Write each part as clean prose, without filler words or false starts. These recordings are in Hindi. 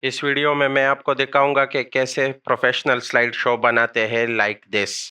इस वीडियो में मैं आपको दिखाऊंगा कि कैसे प्रोफेशनल स्लाइड शो बनाते हैं लाइक दिस।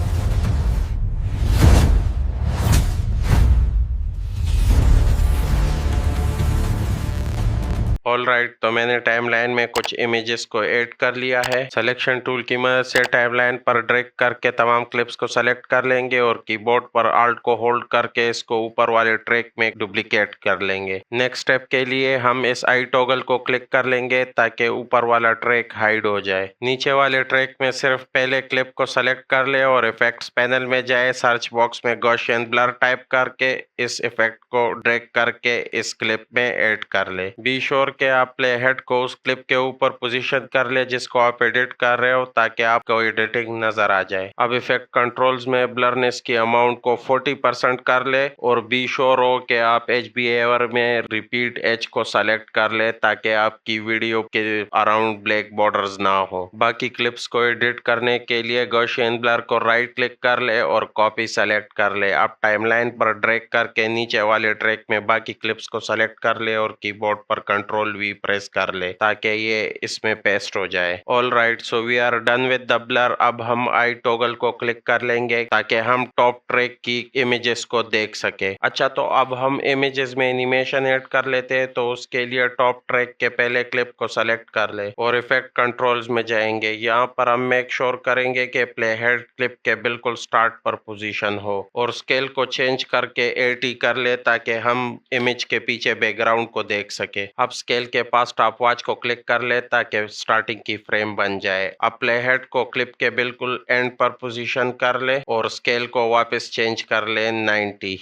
ऑल राइट, तो मैंने टाइमलाइन में कुछ इमेजेस को ऐड कर लिया है। सिलेक्शन टूल की मदद से टाइमलाइन पर ड्रैग करके तमाम क्लिप्स को सेलेक्ट कर लेंगे और कीबोर्ड पर आल्ट को होल्ड करके इसको ऊपर वाले ट्रैक में डुप्लीकेट कर लेंगे। नेक्स्ट स्टेप के लिए हम इस आई टॉगल को क्लिक कर लेंगे ताकि ऊपर वाला ट्रैक हाइड हो जाए। नीचे वाले ट्रैक में सिर्फ पहले क्लिप को सेलेक्ट कर ले और इफेक्ट्स पैनल में जाए। सर्च बॉक्स में गॉसियन ब्लर टाइप करके इस इफेक्ट को ड्रैग करके इस क्लिप में ऐड कर ले। बी श्योर के आप प्ले हेड को उस क्लिप के ऊपर पोजीशन कर ले जिसको आप एडिट कर रहे हो ताकि आपको एडिटिंग नजर आ जाए। अब इफेक्ट कंट्रोल्स में ब्लरनेस की अमाउंट को 40% कर ले और बी श्योर हो कि आप एच बिहेवियर में रिपीट एज को सेलेक्ट कर ले ताकि आपकी वीडियो के अराउंड ब्लैक बॉर्डर्स ना हो। बाकी क्लिप्स को एडिट करने के लिए गॉसियन ब्लर को राइट क्लिक कर ले और कॉपी सेलेक्ट कर ले। अब टाइमलाइन पर ड्रैग करके नीचे वाले ट्रैक में बाकी क्लिप्स को सेलेक्ट कर ले और कीबोर्ड पर कंट्रोल वी प्रेस कर ले ताकि ये इसमें पेस्ट हो जाए। All right, so we are done with the blur. अब हम आई टॉगल को क्लिक कर लेंगे ताकि हम टॉप ट्रैक की इमेजेस को देख सके। अच्छा, तो अब हम इमेजेस में एनिमेशन ऐड कर लेते हैं। तो उसके लिए टॉप ट्रैक के पहले क्लिप को सेलेक्ट कर ले और इफेक्ट कंट्रोल्स में जाएंगे। यहाँ पर हम मेक श्योर करेंगे कि प्ले हेड क्लिप के बिल्कुल स्टार्ट पर पोजीशन हो और स्केल को चेंज करके 80 कर ले ताकि हम इमेज के पीछे बैकग्राउंड को देख सके। अब स्केल के पास स्टॉपवॉच को क्लिक कर ले ताकि स्टार्टिंग की फ्रेम बन जाए। अब प्ले हेड को क्लिप के बिल्कुल एंड पर पोजीशन कर ले और स्केल को वापस चेंज कर ले 90।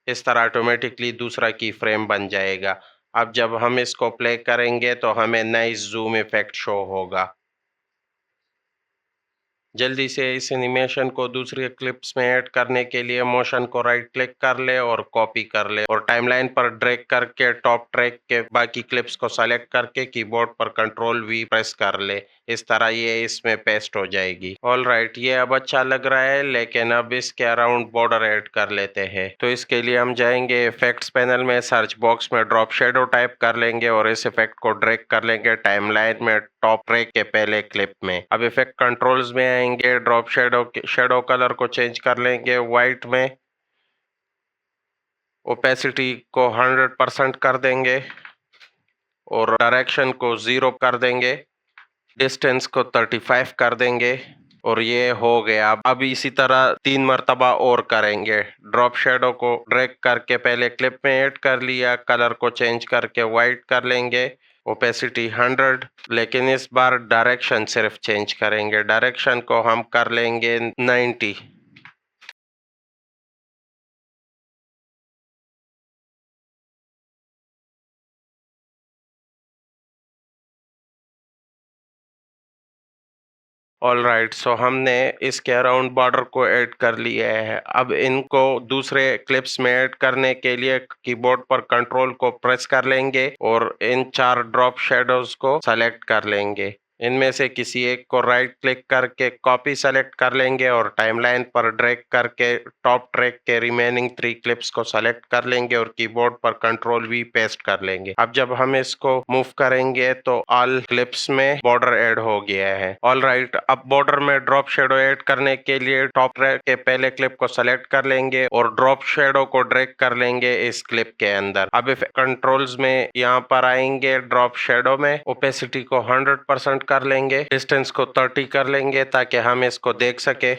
इस तरह ऑटोमेटिकली दूसरा की फ्रेम बन जाएगा। अब जब हम इसको प्ले करेंगे तो हमें नाइस जूम इफेक्ट शो होगा। जल्दी से इस एनिमेशन को दूसरी क्लिप्स में ऐड करने के लिए मोशन को राइट क्लिक कर ले और कॉपी कर ले और टाइमलाइन पर ड्रैग करके टॉप ट्रैक के बाकी क्लिप्स को सेलेक्ट करके कीबोर्ड पर कंट्रोल वी प्रेस कर ले। इस तरह ये इसमें पेस्ट हो जाएगी। ऑल राइट, ये अब अच्छा लग रहा है, लेकिन अब इसके अराउंड बॉर्डर ऐड कर लेते हैं। तो इसके लिए हम जाएंगे इफेक्ट्स पैनल में, सर्च बॉक्स में ड्रॉप शेडो टाइप कर लेंगे और इस इफेक्ट को ड्रैग कर लेंगे टाइमलाइन में टॉप ट्रैक के पहले क्लिप में। अब इफेक्ट कंट्रोल्स में आएंगे, ड्रॉप शेडो कलर को चेंज कर लेंगे व्हाइट में। ओपेसिटी को 100% कर देंगे और डायरेक्शन को 0 कर देंगे। डिस्टेंस को 35 कर देंगे और ये हो गया। अब इसी तरह 3 मरतबा और करेंगे। ड्रॉप शेडो को ड्रैग करके पहले क्लिप में ऐड कर लिया, कलर को चेंज करके वाइट कर लेंगे, ओपेसिटी 100, लेकिन इस बार डायरेक्शन सिर्फ चेंज करेंगे। डायरेक्शन को हम कर लेंगे 90। ऑल राइट, सो हमने इसके अराउंड बॉर्डर को ऐड कर लिया है। अब इनको दूसरे क्लिप्स में ऐड करने के लिए कीबोर्ड पर कंट्रोल को प्रेस कर लेंगे और इन 4 ड्रॉप शेडोज को सेलेक्ट कर लेंगे। इनमें से किसी एक को राइट क्लिक करके कॉपी सेलेक्ट कर लेंगे और टाइमलाइन पर ड्रैग करके टॉप ट्रैक के रिमेनिंग 3 क्लिप्स को सेलेक्ट कर लेंगे और कीबोर्ड पर कंट्रोल वी पेस्ट कर लेंगे। अब जब हम इसको मूव करेंगे तो ऑल क्लिप्स में बॉर्डर ऐड हो गया है। ऑल राइट, अब बॉर्डर में ड्रॉप शेडो ऐड करने के लिए टॉप ट्रैक के पहले क्लिप को सेलेक्ट कर लेंगे और ड्रॉप शेडो को ड्रैग कर लेंगे इस क्लिप के अंदर। अब कंट्रोल्स में यहाँ पर आएंगे, ड्रॉप शेडो में ओपेसिटी को 100% कर लेंगे, डिस्टेंस को 30 कर लेंगे ताकि हम इसको देख सके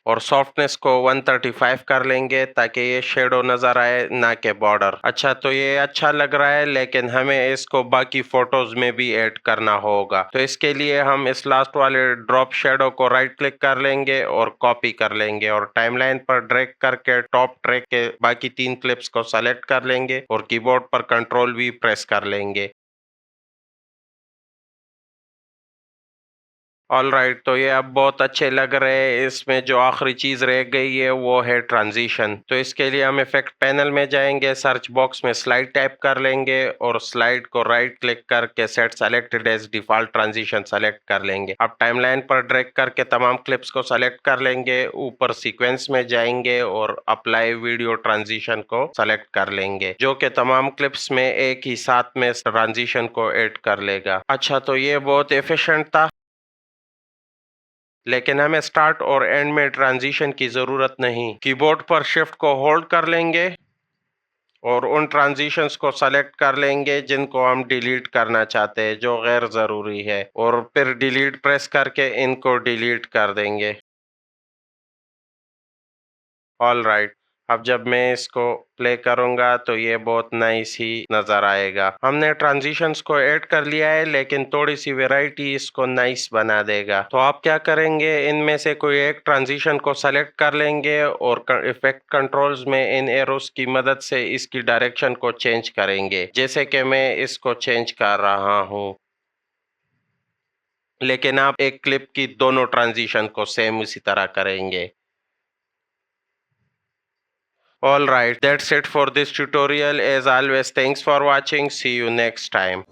और सॉफ्टनेस को 135 कर लेंगे ताकि ये शेडो नजर आए ना कि बॉर्डर। अच्छा, तो ये अच्छा लग रहा है, लेकिन हमें इसको बाकी फोटोज में भी ऐड करना होगा। तो इसके लिए हम इस लास्ट वाले ड्रॉप शेडो को राइट क्लिक कर लेंगे और कॉपी कर लेंगे और टाइमलाइन पर ड्रैग करके टॉप ट्रैक के बाकी 3 क्लिप्स को सेलेक्ट कर लेंगे और कीबोर्ड पर कंट्रोल वी प्रेस कर लेंगे। ऑल राइट, तो ये अब बहुत अच्छे लग रहे हैं। इसमें जो आखिरी चीज रह गई है वो है ट्रांजिशन। तो इसके लिए हम इफेक्ट पैनल में जाएंगे, सर्च बॉक्स में स्लाइड टाइप कर लेंगे और स्लाइड को राइट क्लिक करके set selected as default transition select कर लेंगे। अब टाइमलाइन पर ड्रैग करके तमाम क्लिप्स को सेलेक्ट कर लेंगे, ऊपर सीक्वेंस में जाएंगे और अप्लाई वीडियो ट्रांजिशन को सेलेक्ट कर लेंगे, जो कि तमाम क्लिप्स में एक ही साथ में ट्रांजिशन को ऐड कर लेगा। अच्छा, तो ये बहुत एफिशिएंट था, लेकिन हमें स्टार्ट और एंड में ट्रांजिशन की जरूरत नहीं। कीबोर्ड पर शिफ्ट को होल्ड कर लेंगे और उन ट्रांजिशंस को सेलेक्ट कर लेंगे जिनको हम डिलीट करना चाहते हैं, जो गैर जरूरी है, और फिर डिलीट प्रेस करके इनको डिलीट कर देंगे। ऑल राइट, अब जब मैं इसको प्ले करूंगा तो ये बहुत नाइस ही नजर आएगा। हमने ट्रांजिशंस को ऐड कर लिया है, लेकिन थोड़ी सी वैरायटी इसको नाइस बना देगा। तो आप क्या करेंगे, इनमें से कोई एक ट्रांजिशन को सेलेक्ट कर लेंगे और इफेक्ट कंट्रोल्स में इन एरोस की मदद से इसकी डायरेक्शन को चेंज करेंगे, जैसे कि मैं इसको चेंज कर रहा हूँ। लेकिन आप एक क्लिप की दोनों ट्रांजिशन को सेम उसी तरह करेंगे। All right, that's it for this tutorial. As always, thanks for watching. See you next time.